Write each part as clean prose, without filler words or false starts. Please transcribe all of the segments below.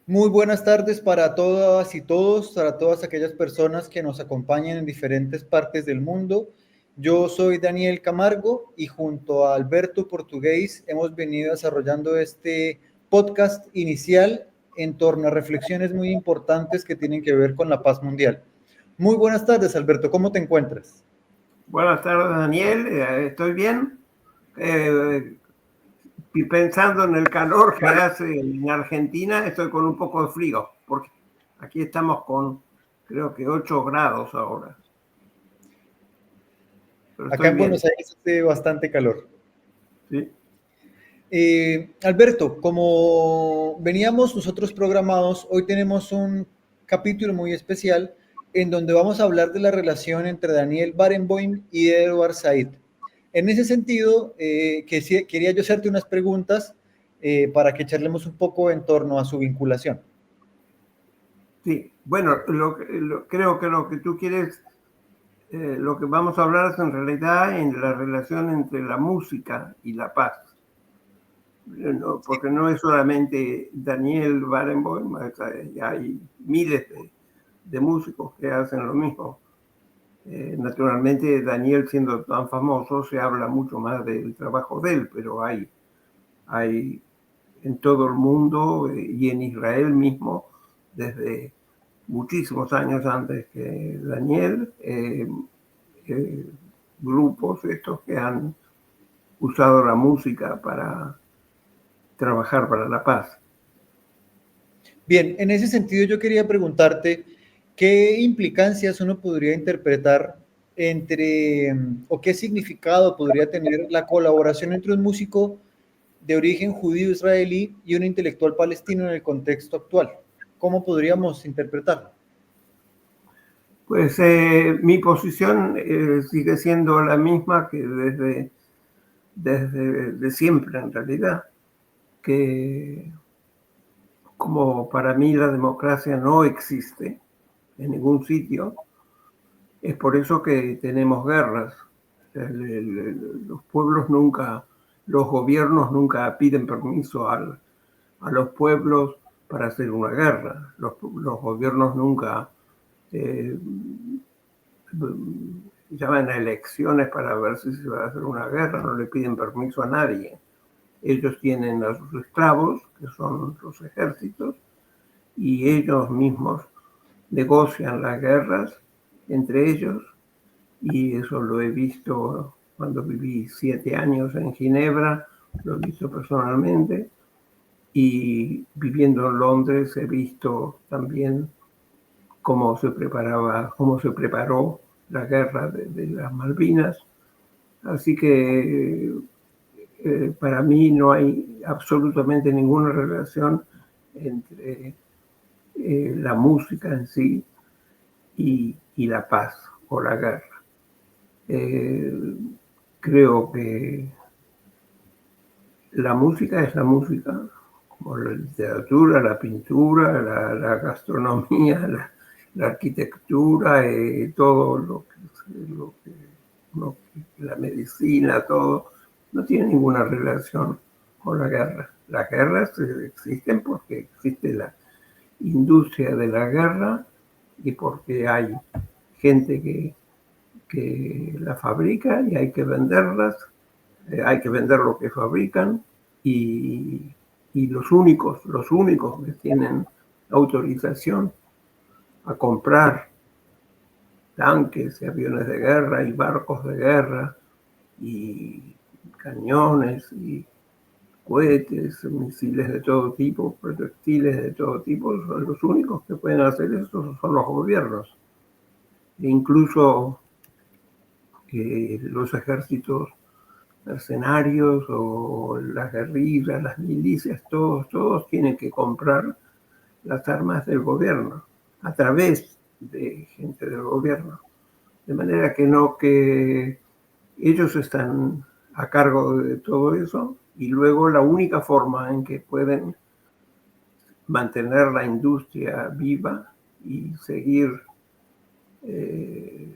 Muy buenas tardes para todas y todos, para todas aquellas personas que nos acompañan en diferentes partes del mundo. Yo soy Daniel Camargo y junto a Alberto Portugués hemos venido desarrollando este podcast inicial en torno a reflexiones muy importantes que tienen que ver con la paz mundial. Muy buenas tardes, Alberto, ¿cómo te encuentras? Buenas tardes, Daniel. Estoy bien. Y pensando en el calor que hace en Argentina, estoy con un poco de frío, porque aquí estamos con, creo que 8 grados ahora. Pero Acá estoy en bien. Buenos Aires hace bastante calor. ¿Sí? Alberto, como veníamos nosotros programados, hoy tenemos un capítulo muy especial en donde vamos a hablar de la relación entre Daniel Barenboim y Edward Said. En ese sentido, quería yo hacerte unas preguntas para que charlemos un poco en torno a su vinculación. Sí. Bueno, creo que lo que tú quieres, lo que vamos a hablar es en realidad en la relación entre la música y la paz. No, porque no es solamente Daniel Barenboim, hay miles de músicos que hacen lo mismo. Naturalmente, Daniel, siendo tan famoso, se habla mucho más del trabajo de él, pero hay en todo el mundo y en Israel mismo, desde muchísimos años antes que Daniel, eh, grupos estos que han usado la música para trabajar para la paz. Bien, en ese sentido yo quería preguntarte qué implicancias uno podría interpretar entre o qué significado podría tener la colaboración entre un músico de origen judío israelí y un intelectual palestino en el contexto actual. ¿Cómo podríamos interpretarlo? Pues mi posición sigue siendo la misma que desde de siempre, en realidad, que como para mí la democracia no existe en ningún sitio, es por eso que tenemos guerras. Los pueblos nunca, los gobiernos nunca piden permiso a los pueblos para hacer una guerra. Los gobiernos nunca eh, llaman a elecciones para ver si se va a hacer una guerra, no le piden permiso a nadie. Ellos tienen a sus esclavos, que son los ejércitos, y ellos mismos negocian las guerras entre ellos, y eso lo he visto cuando viví 7 años en Ginebra, lo he visto personalmente, y viviendo en Londres he visto también cómo se preparó la guerra de las Malvinas. Así que para mí no hay absolutamente ninguna relación entre la música en sí y la paz o la guerra. Eh, Creo que la música es la música, como la literatura, la pintura, la gastronomía, la arquitectura, todo la medicina, todo, no tiene ninguna relación con la guerra. Las guerras existen porque existe la industria de la guerra y porque hay gente que la fabrica y hay que venderlas, hay que vender lo que fabrican y, y los únicos que tienen autorización a comprar tanques y aviones de guerra y barcos de guerra y cañones y cohetes, misiles de todo tipo, proyectiles de todo tipo, son los únicos que pueden hacer eso son los gobiernos. E incluso los ejércitos mercenarios o las guerrillas, las milicias, todos tienen que comprar las armas del gobierno a través de gente del gobierno. De manera que ellos están a cargo de todo eso y luego la única forma en que pueden mantener la industria viva y seguir eh,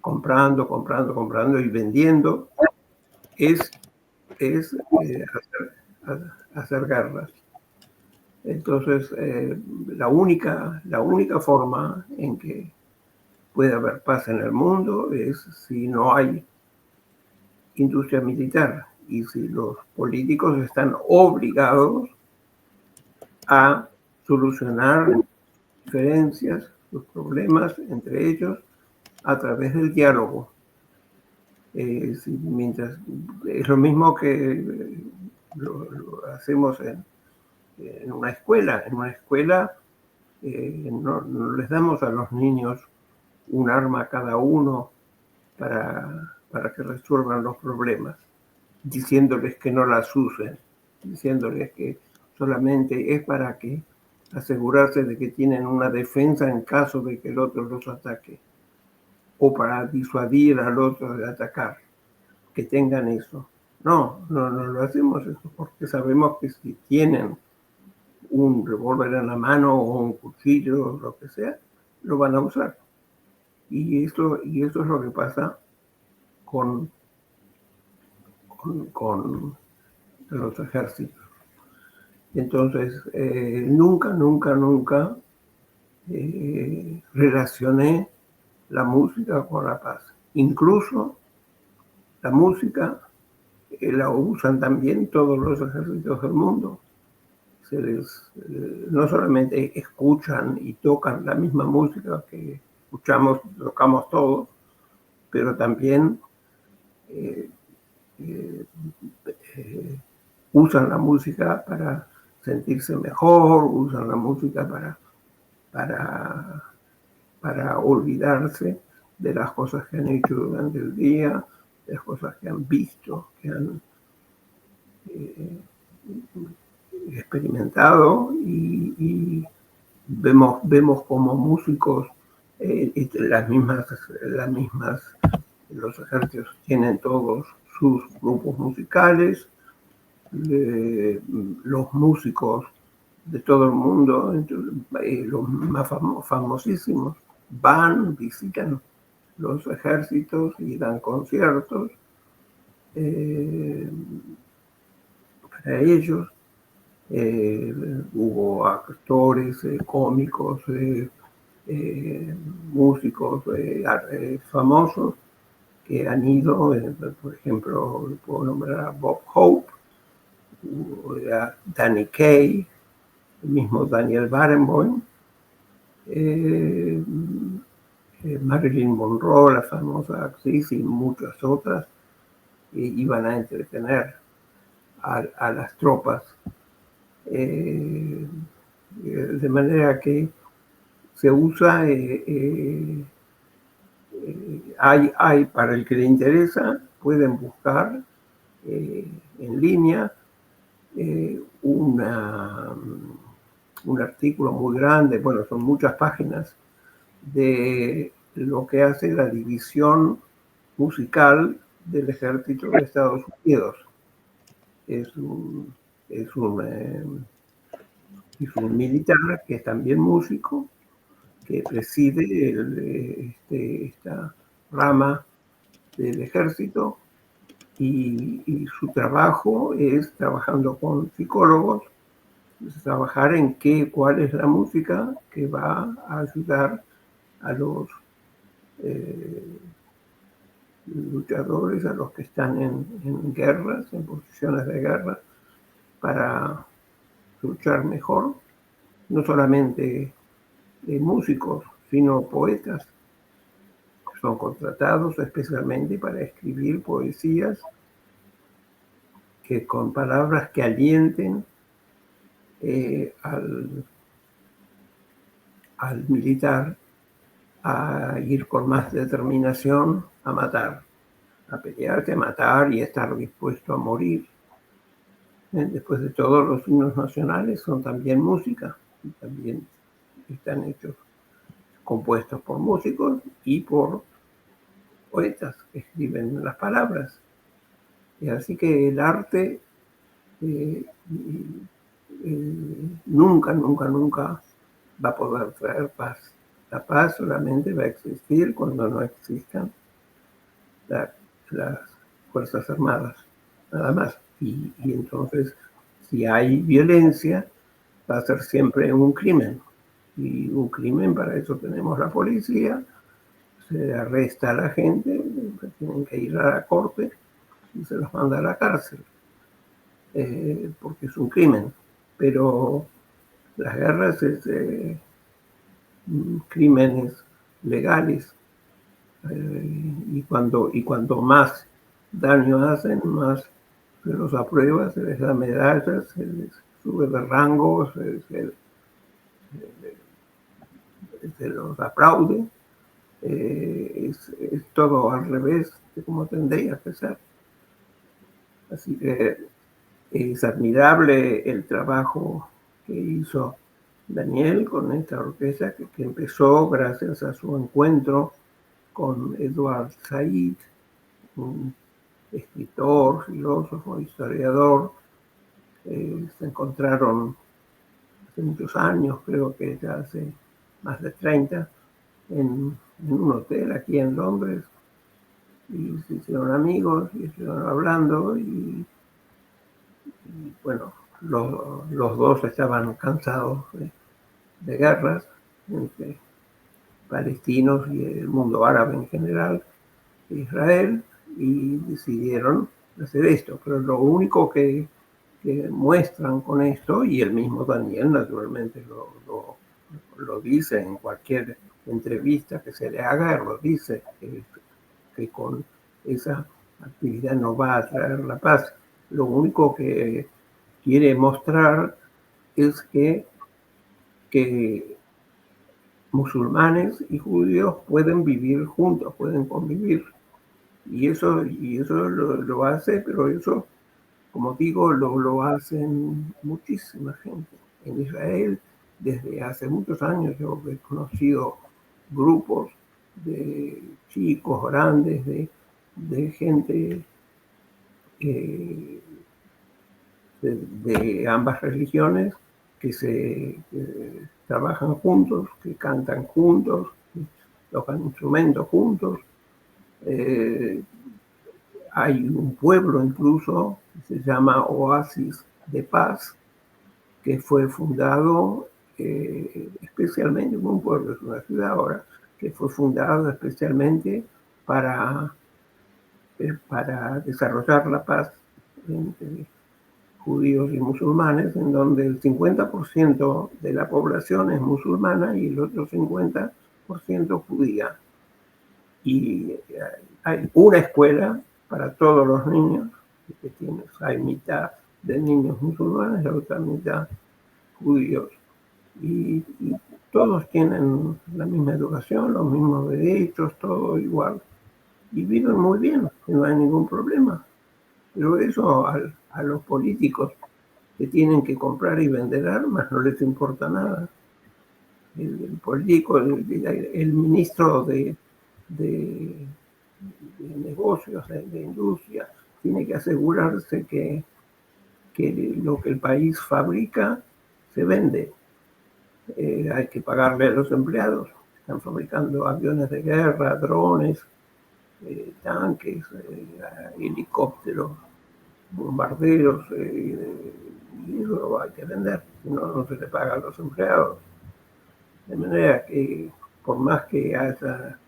comprando y vendiendo es hacer guerras. Entonces, la única forma en que puede haber paz en el mundo es si no hay industria militar y si los políticos están obligados a solucionar diferencias, los problemas entre ellos a través del diálogo. Mientras, es lo mismo que lo hacemos en una escuela. En una escuela no les damos a los niños un arma a cada uno para que resuelvan los problemas, diciéndoles que no las usen, diciéndoles que solamente es para que asegurarse de que tienen una defensa en caso de que el otro los ataque, o para disuadir al otro de atacar, que tengan eso. No lo hacemos eso porque sabemos que si tienen un revólver en la mano o un cuchillo o lo que sea, lo van a usar. Y eso es lo que pasa con los ejércitos. Entonces, nunca relacioné la música con la paz. Incluso la música la usan también todos los ejércitos del mundo. No solamente escuchan y tocan la misma música que escuchamos, tocamos todos, pero también usan la música para sentirse mejor, usan la música para olvidarse de las cosas que han hecho durante el día, de las cosas que han visto, que han experimentado, y vemos como músicos las mismas, los ejércitos tienen todos sus grupos musicales, los músicos de todo el mundo, los más famosísimos, visitan los ejércitos y dan conciertos para ellos. Hubo actores, cómicos, músicos famosos que han ido, por ejemplo, puedo nombrar a Bob Hope, a Danny Kaye, el mismo Daniel Barenboim, Marilyn Monroe, la famosa actriz, y muchas otras, iban a entretener a las tropas. De manera que se usa, hay para el que le interesa, pueden buscar en línea un artículo muy grande, bueno, son muchas páginas, de lo que hace la división musical del ejército de Estados Unidos. Es un militar que es también músico, que preside esta rama del ejército, y su trabajo es, trabajando con psicólogos, trabajar en cuál es la música que va a ayudar a los luchadores, a los que están en guerras, en posiciones de guerra, para luchar mejor. No solamente músicos, sino poetas, que son contratados especialmente para escribir poesías que con palabras que alienten al militar a ir con más determinación a matar, a pelearse, a matar y estar dispuesto a morir. Después de todo, los himnos nacionales son también música, y también están hechos, compuestos por músicos y por poetas que escriben las palabras. Y así que el arte nunca va a poder traer paz. La paz solamente va a existir cuando no existan las Fuerzas Armadas, nada más. Y entonces, si hay violencia, va a ser siempre un crimen. Y un crimen, para eso tenemos la policía, se arresta a la gente, tienen que ir a la corte y se los manda a la cárcel, porque es un crimen. Pero las guerras es crímenes legales, y cuanto más daño hacen, más se los aprueba, se les da medallas, se les sube de rango, se los aplaude. Es todo al revés de como tendría que ser. Así que es admirable el trabajo que hizo Daniel con esta orquesta que empezó gracias a su encuentro con Edward Said, un escritor, filósofo, historiador. Se encontraron hace muchos años, creo que ya hace más de 30, en un hotel aquí en Londres, y se hicieron amigos y estuvieron hablando y bueno, los dos estaban cansados de guerras entre palestinos y el mundo árabe en general, Israel, y decidieron hacer esto. Pero lo único que muestran con esto, y el mismo Daniel naturalmente lo dice en cualquier entrevista que se le haga, lo dice, que con esa actividad no va a traer la paz. Lo único que quiere mostrar es que musulmanes y judíos pueden vivir juntos, pueden convivir. Y eso lo hace, pero eso, como digo, lo hacen muchísima gente. En Israel, desde hace muchos años, yo he conocido grupos de chicos grandes, de gente de ambas religiones que trabajan juntos, que cantan juntos, que tocan instrumentos juntos. Hay un pueblo incluso que se llama Oasis de Paz, que fue fundado especialmente, un pueblo, es una ciudad ahora, que fue fundado especialmente para desarrollar la paz entre judíos y musulmanes, en donde el 50% de la población es musulmana y el otro 50% judía. Y hay una escuela para todos los niños, hay mitad de niños musulmanes, la otra mitad judíos. Y todos tienen la misma educación, los mismos derechos, todo igual. Y viven muy bien, no hay ningún problema. Pero eso a los políticos que tienen que comprar y vender armas no les importa nada. El político, el ministro de negocios, de industria, tiene que asegurarse que lo que el país fabrica se vende. Hay que pagarle a los empleados. Están fabricando aviones de guerra, drones, tanques, helicópteros, bombarderos, y eso hay que vender, si no se le paga a los empleados. De manera que por más que haya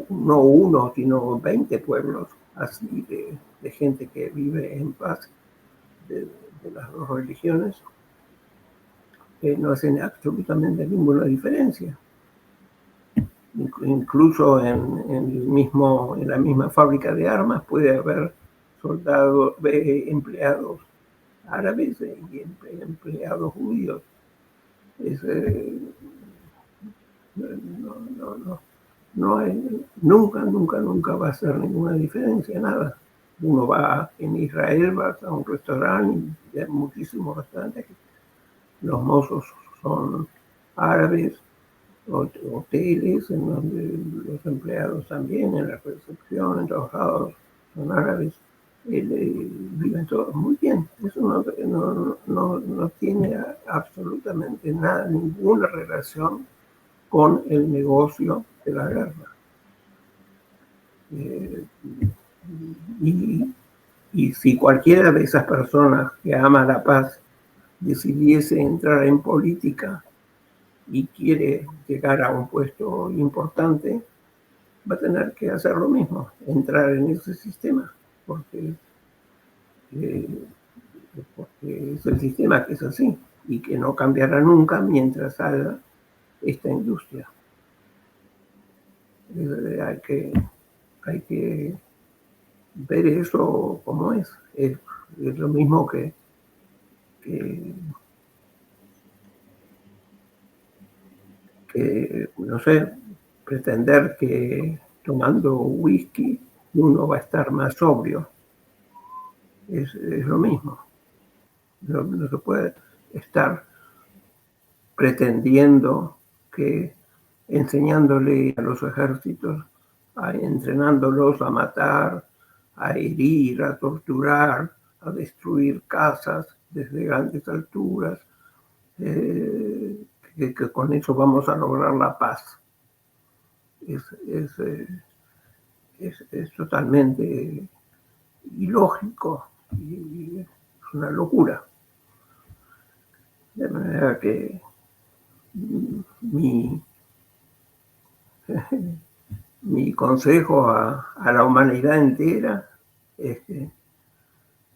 no uno, sino 20 pueblos así de gente que vive en paz de las dos religiones, no hacen absolutamente ninguna diferencia. Incluso en la misma fábrica de armas puede haber soldados, empleados árabes y empleados judíos. Nunca va a ser ninguna diferencia, nada. Uno va en Israel, vas a un restaurante y hay muchísimos restaurantes. Los mozos son árabes, hoteles en donde los empleados también, en la recepción, en trabajadores son árabes, viven todos muy bien. Eso no tiene absolutamente nada, ninguna relación con el negocio de la guerra. Y si cualquiera de esas personas que ama la paz decidiese entrar en política y quiere llegar a un puesto importante, va a tener que hacer lo mismo, entrar en ese sistema, porque es el sistema que es así y que no cambiará nunca mientras haya esta industria. Hay que ver eso como es. Es lo mismo que no sé, pretender que tomando whisky uno va a estar más sobrio. Es lo mismo. No se puede estar pretendiendo que enseñándole a los ejércitos, entrenándolos a matar, a herir, a torturar, a destruir casas desde grandes alturas, que con eso vamos a lograr la paz. Es totalmente ilógico y es una locura. De manera que mi consejo a la humanidad entera es que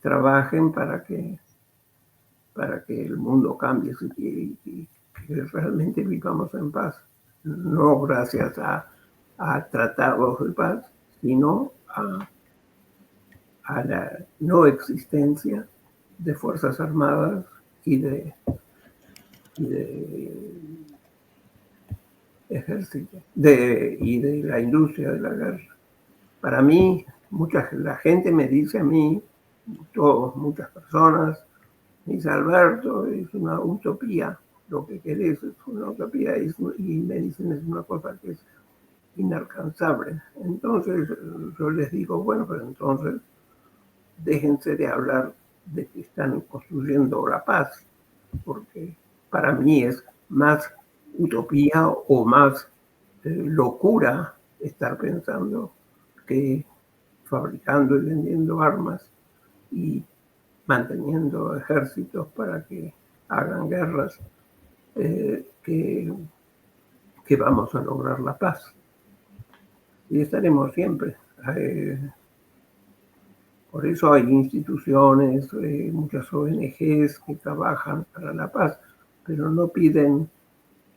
trabajen para que el mundo cambie y que realmente vivamos en paz. No gracias a tratados de paz, sino a la no existencia de fuerzas armadas y de ejército y de la industria de la guerra. Para mí, la gente me dice a mí, muchas personas, me dice Alberto, es una utopía, lo que querés es una utopía, y me dicen es una cosa que es inalcanzable. Entonces yo les digo, bueno, pero entonces déjense de hablar de que están construyendo la paz, porque para mí es más utopía o más locura estar pensando que fabricando y vendiendo armas y manteniendo ejércitos para que hagan guerras, que vamos a lograr la paz. Y estaremos siempre. Por eso hay instituciones, muchas ONGs que trabajan para la paz, pero no piden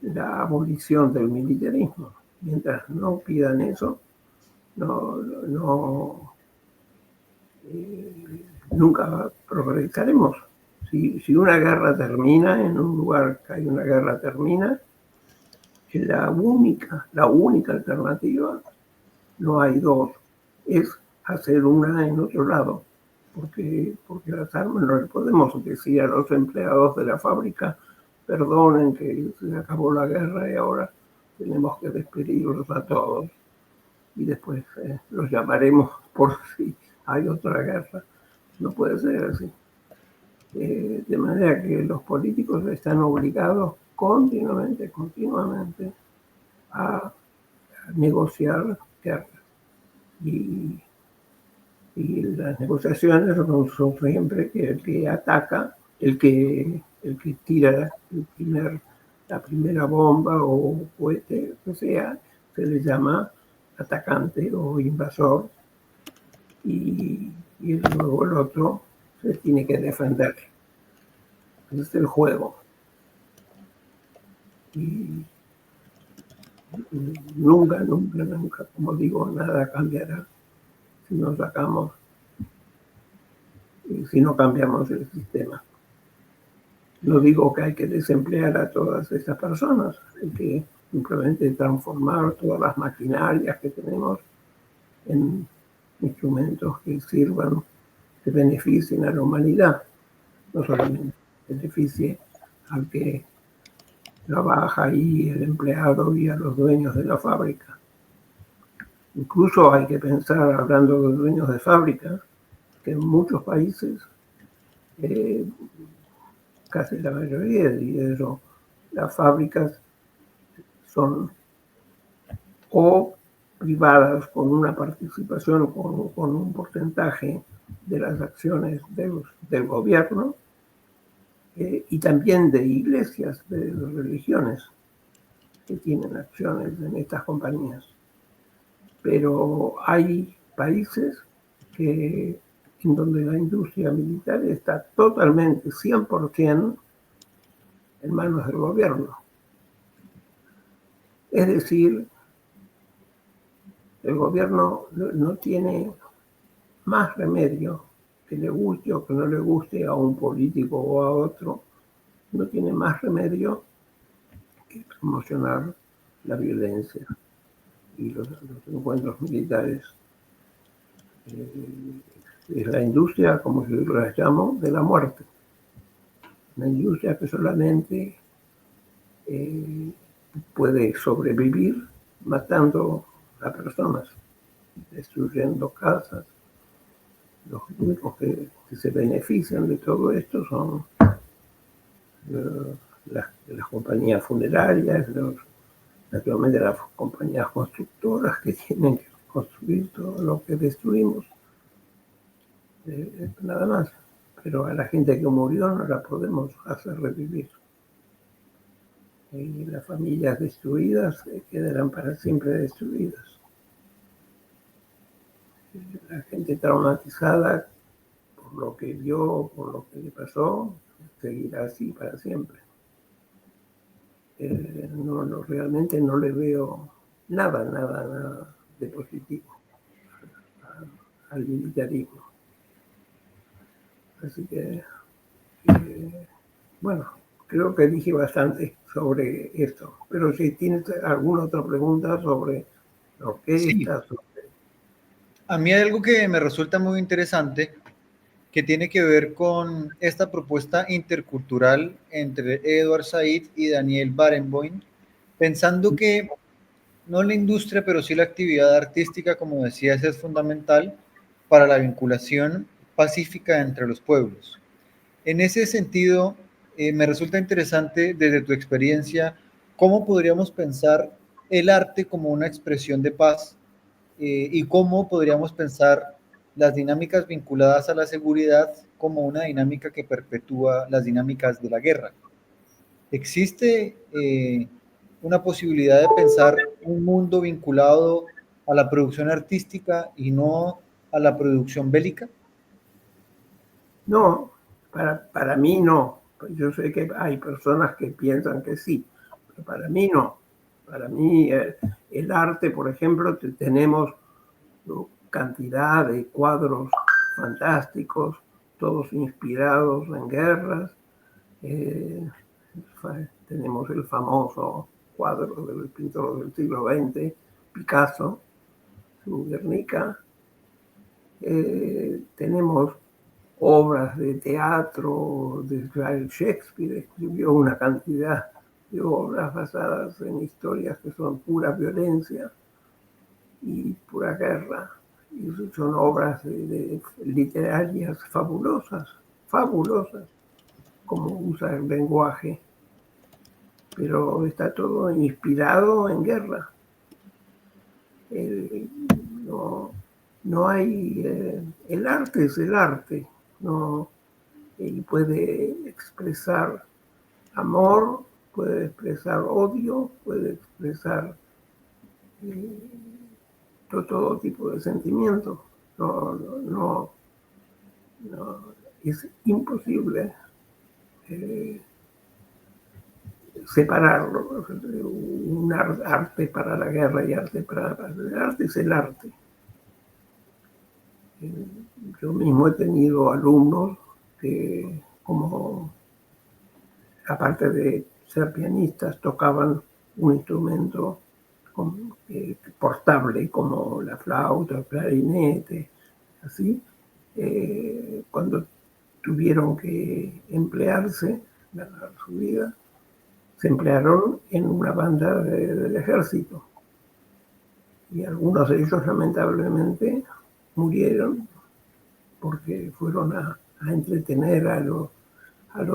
la abolición del militarismo. Mientras no pidan eso, nunca progresaremos. Si una guerra termina, en un lugar que hay una guerra termina, la única alternativa, no hay dos, es hacer una en otro lado. Porque las armas no le podemos decir a los empleados de la fábrica, perdonen que se acabó la guerra y ahora tenemos que despedirlos a todos y después los llamaremos por si hay otra guerra. No puede ser así. De manera que los políticos están obligados continuamente a negociar guerras. Y las negociaciones son siempre que el que ataca, el que tira la primera bomba o cohete, o sea, se le llama atacante o invasor, y luego el otro se tiene que defender. Ese es el juego. Y nunca, como digo, nada cambiará si no cambiamos el sistema. No digo que hay que desemplear a todas estas personas, hay que simplemente transformar todas las maquinarias que tenemos en instrumentos que sirvan, que beneficien a la humanidad, no solamente beneficie al que trabaja ahí, el empleado y a los dueños de la fábrica. Incluso hay que pensar, hablando de dueños de fábricas, que en muchos países, casi la mayoría de ellos, las fábricas son o privadas con una participación, con un porcentaje de las acciones del gobierno, y también de iglesias, de religiones que tienen acciones en estas compañías. Pero hay países en donde la industria militar está totalmente, 100% en manos del gobierno. Es decir, el gobierno no tiene más remedio, que le guste o que no le guste a un político o a otro, no tiene más remedio que promocionar la violencia y los encuentros militares. Es la industria, como yo la llamo, de la muerte. Una industria que solamente puede sobrevivir matando a personas, destruyendo casas. Los únicos que se benefician de todo esto son las compañías funerarias, naturalmente las compañías constructoras que tienen que construir todo lo que destruimos. Nada más. Pero a la gente que murió no la podemos hacer revivir. Y las familias destruidas quedarán para siempre destruidas. La gente traumatizada por lo que vio, por lo que le pasó, seguirá así para siempre. Realmente no le veo nada de positivo al militarismo. Así que, bueno, creo que dije bastante sobre esto. Pero si tienes alguna otra pregunta sobre orquestas. Sí. A mí hay algo que me resulta muy interesante que tiene que ver con esta propuesta intercultural entre Edward Said y Daniel Barenboim, pensando que no la industria, pero sí la actividad artística, como decías, es fundamental para la vinculación pacífica entre los pueblos. En ese sentido, me resulta interesante desde tu experiencia, cómo podríamos pensar el arte como una expresión de paz y cómo podríamos pensar las dinámicas vinculadas a la seguridad como una dinámica que perpetúa las dinámicas de la guerra. ¿Existe una posibilidad de pensar un mundo vinculado a la producción artística y no a la producción bélica? No, para mí no. Yo sé que hay personas que piensan que sí, pero para mí no. Para mí el arte, por ejemplo, tenemos cantidad de cuadros fantásticos, todos inspirados en guerras. Tenemos el famoso cuadro del pintor del siglo XX, Picasso, su Guernica. Tenemos obras de teatro, de Shakespeare escribió una cantidad de obras basadas en historias que son pura violencia y pura guerra. Y son obras literarias fabulosas, como usa el lenguaje, pero está todo inspirado en guerra. No hay, el arte es el arte, no, y puede expresar amor, puede expresar odio, puede expresar todo tipo de sentimientos. No, es imposible separarlo. Un arte para la guerra y arte para la paz. El arte es el arte. Yo mismo he tenido alumnos que, como aparte de ser pianistas, tocaban un instrumento portable como la flauta, el clarinete, así. Cuando tuvieron que emplearse, ganar su vida, se emplearon en una banda del ejército. Y algunos de ellos lamentablemente murieron porque fueron a entretener a los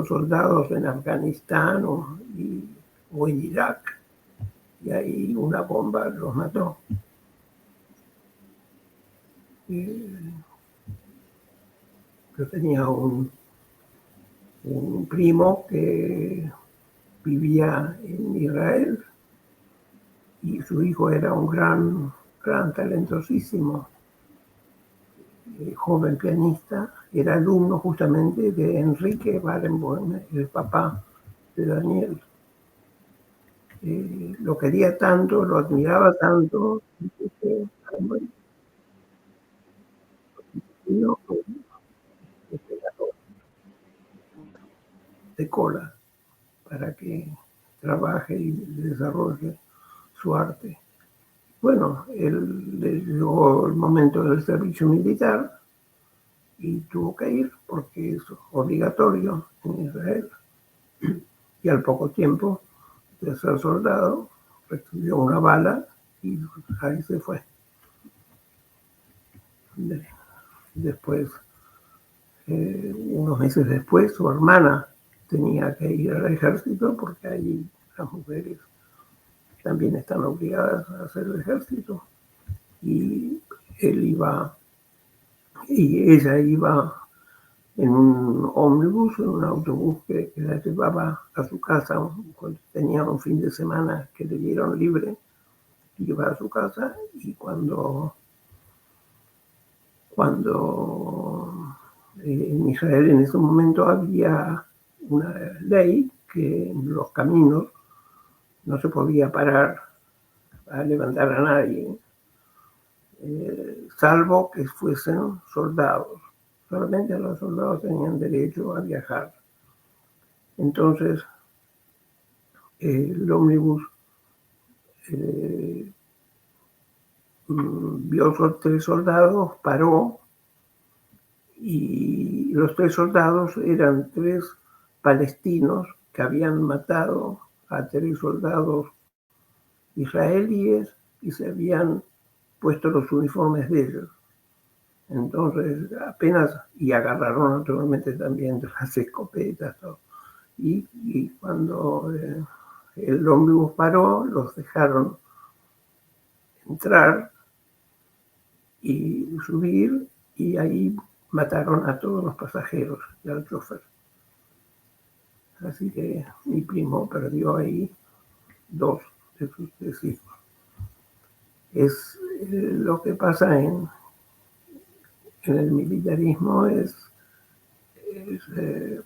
soldados en Afganistán o en Irak. Y ahí una bomba los mató. Yo tenía un un primo que vivía en Israel y su hijo era un gran talentosísimo joven pianista, era alumno justamente de Enrique Barenboim, el papá de Daniel. Lo quería tanto, lo admiraba tanto, que de cola para que trabaje y desarrolle su arte. Bueno, él le llegó el momento del servicio militar y tuvo que ir porque es obligatorio en Israel. Y al poco tiempo de ser soldado, recibió una bala y ahí se fue. Después, unos meses después, su hermana tenía que ir al ejército porque allí las mujeres también están obligadas a hacer el ejército. Y él iba, y ella iba en un ómnibus, en un autobús que la llevaba a su casa cuando tenía un fin de semana que le dieron libre, iba a su casa y cuando en Israel en ese momento había una ley que en los caminos no se podía parar a levantar a nadie, salvo que fuesen soldados. Solamente los soldados tenían derecho a viajar. Entonces, el ómnibus vio a 3 soldados, paró, y los 3 soldados eran 3 palestinos que habían matado a 3 soldados israelíes y se habían puesto los uniformes de ellos. Entonces, apenas, y agarraron naturalmente también las escopetas, todo. Y cuando el ómnibus paró, los dejaron entrar y subir, y ahí mataron a todos los pasajeros y al chofer. Así que mi primo perdió ahí 2 de sus 3 hijos. Es lo que pasa en el militarismo,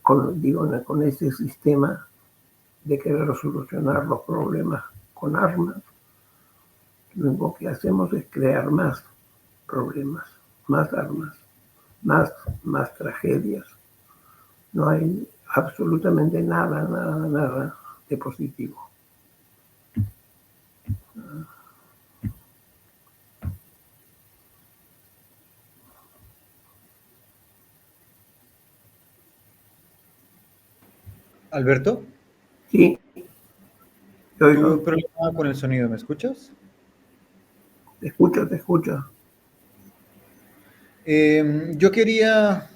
con este sistema de querer solucionar los problemas con armas. Lo único que hacemos es crear más problemas, más armas, más tragedias. No hay absolutamente nada de positivo. Alberto, Sí, tuve un oigo, problema con el sonido, ¿me escuchas? te escucho, te escucho. Yo quería,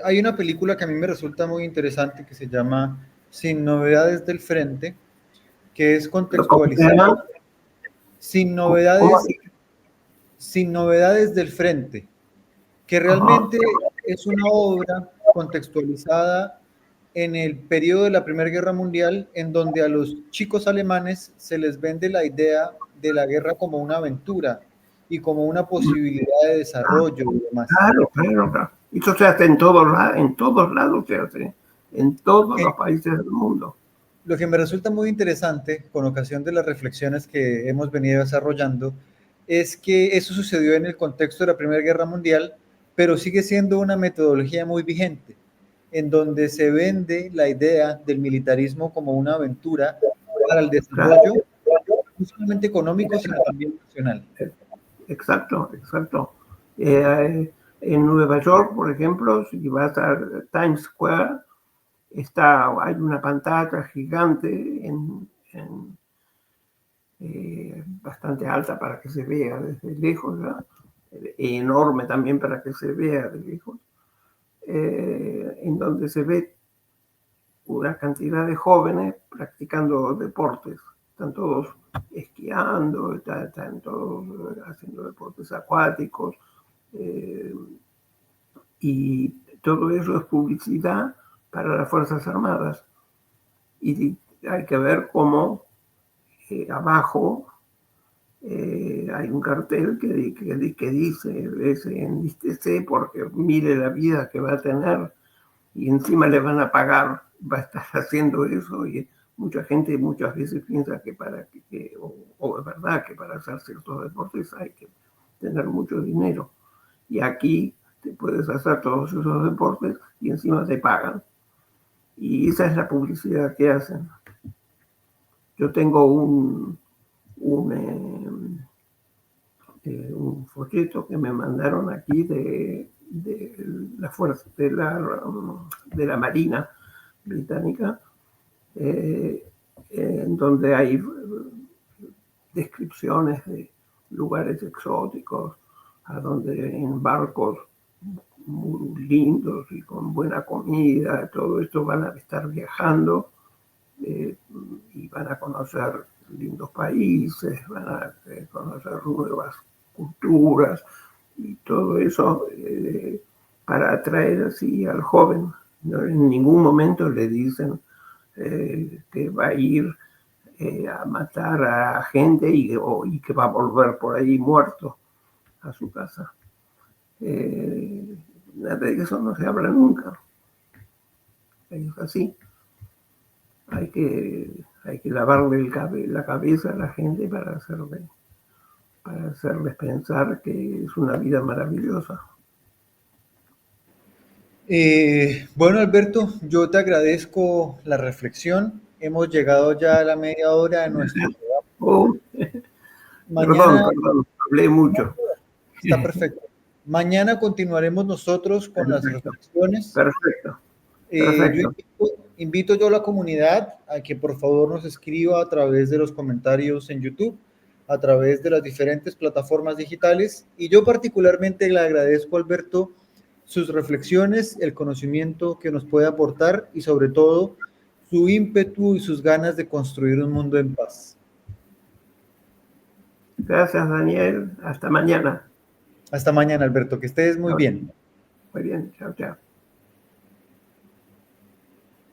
hay una película que a mí me resulta muy interesante que se llama Sin Novedades del Frente, que es ¿Cómo se contextualizada, llama? sin ¿Cómo? novedades, sin novedades del frente, que Ajá. realmente es una obra contextualizada en el periodo de la Primera Guerra Mundial, en donde a los chicos alemanes se les vende la idea de la guerra como una aventura y como una posibilidad de desarrollo y demás. Claro. Eso se hace en todos lados se hace, en Lo todos que, los países del mundo. lo que me resulta muy interesante, con ocasión de las reflexiones que hemos venido desarrollando, es que eso sucedió en el contexto de la Primera Guerra Mundial, pero sigue siendo una metodología muy vigente, en donde se vende la idea del militarismo como una aventura para el Claro, desarrollo, no solamente económico, sino también nacional. exacto. En Nueva York, por ejemplo, si vas a Times Square, hay una pantalla gigante bastante alta para que se vea desde lejos, ¿verdad? Enorme también para que se vea de lejos, en donde se ve una cantidad de jóvenes practicando deportes. Están todos esquiando, están todos haciendo deportes acuáticos, y todo eso es publicidad para las Fuerzas Armadas. Y hay que ver cómo abajo hay un cartel que dice, enlístese porque mire la vida que va a tener y encima le van a pagar, va a estar haciendo eso, y mucha gente muchas veces piensa que o es verdad que para hacer ciertos deportes hay que tener mucho dinero. Y aquí te puedes hacer todos esos deportes y encima te pagan. Y esa es la publicidad que hacen. Yo tengo un folleto que me mandaron aquí de la fuerza de la Marina británica, en donde hay descripciones de lugares exóticos, a donde en barcos muy lindos y con buena comida, todo esto van a estar viajando y van a conocer lindos países, van a conocer nuevas culturas y todo eso para atraer así al joven. No, en ningún momento le dicen que va a ir a matar a gente y que va a volver por ahí muerto a su casa. Nada de eso no se habla nunca. Es así. Hay que lavarle la cabeza a la gente para hacerles pensar que es una vida maravillosa. Bueno, Alberto, yo te agradezco la reflexión. Hemos llegado ya a la media hora de nuestro programa. Oh, Mañana hablé mucho. está perfecto. Mañana continuaremos nosotros con las Perfecto, reflexiones. perfecto. Yo invito yo a la comunidad a que por favor nos escriba a través de los comentarios en YouTube, a través de las diferentes plataformas digitales, y yo particularmente le agradezco a Alberto sus reflexiones, el conocimiento que nos puede aportar y sobre todo su ímpetu y sus ganas de construir un mundo en paz. Gracias, Daniel. Hasta mañana. Hasta mañana, Alberto, que estés muy bien. Muy bien, chao, chao.